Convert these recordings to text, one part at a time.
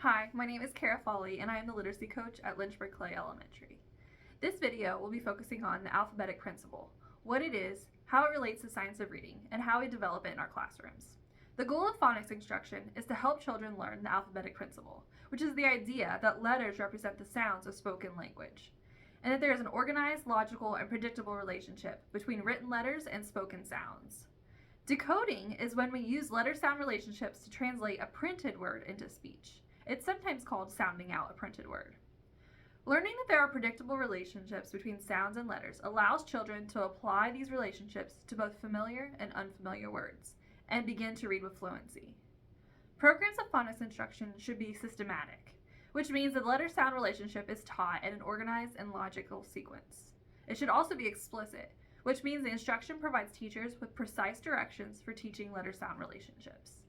Hi, my name is Kara Foley and I am the literacy coach at Lynchburg Clay Elementary. This video will be focusing on the alphabetic principle, what it is, how it relates to science of reading, and how we develop it in our classrooms. The goal of phonics instruction is to help children learn the alphabetic principle, which is the idea that letters represent the sounds of spoken language, and that there is an organized, logical, and predictable relationship between written letters and spoken sounds. Decoding is when we use letter-sound relationships to translate a printed word into speech. It's sometimes called sounding out a printed word. Learning that there are predictable relationships between sounds and letters allows children to apply these relationships to both familiar and unfamiliar words and begin to read with fluency. Programs of phonics instruction should be systematic, which means the letter-sound relationship is taught in an organized and logical sequence. It should also be explicit, which means the instruction provides teachers with precise directions for teaching letter-sound relationships.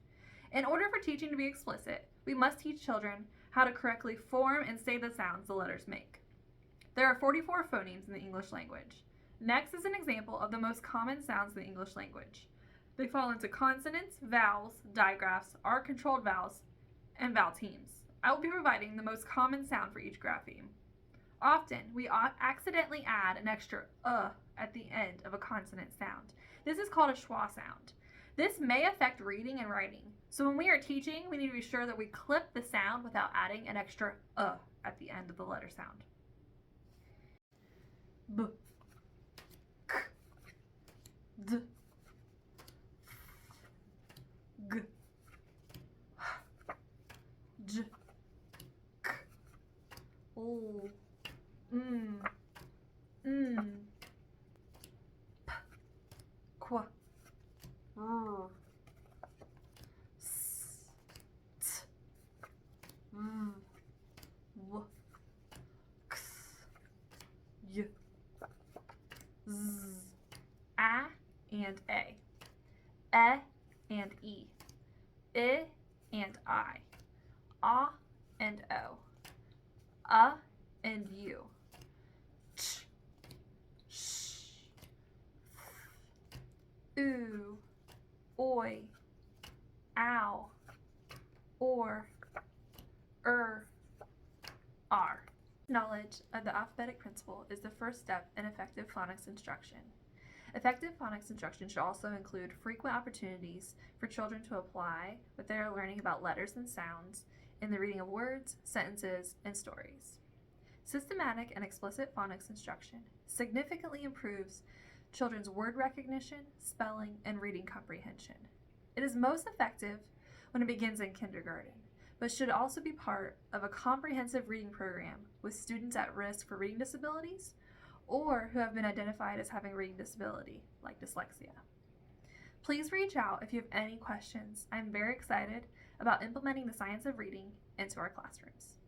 In order for teaching to be explicit, we must teach children how to correctly form and say the sounds the letters make. There are 44 phonemes in the English language. Next is an example of the most common sounds in the English language. They fall into consonants, vowels, digraphs, R-controlled vowels, and vowel teams. I will be providing the most common sound for each grapheme. Often, we accidentally add an extra at the end of a consonant sound. This is called a schwa sound. This may affect reading and writing, so when we are teaching, we need to be sure that we clip the sound without adding an extra at the end of the letter sound. B, k, d, g, j, k, l, p, qu, r, s, t, v, x, y, z, a and a, and e, and I, and o, and u, ch, sh, oo, oi, ow, or, r. Knowledge of the alphabetic principle is the first step in effective phonics instruction. Effective phonics instruction should also include frequent opportunities for children to apply what they are learning about letters and sounds in the reading of words, sentences, and stories. Systematic and explicit phonics instruction significantly improves children's word recognition, spelling, and reading comprehension. It is most effective when it begins in kindergarten, but should also be part of a comprehensive reading program with students at risk for reading disabilities or who have been identified as having a reading disability, like dyslexia. Please reach out if you have any questions. I'm very excited about implementing the science of reading into our classrooms.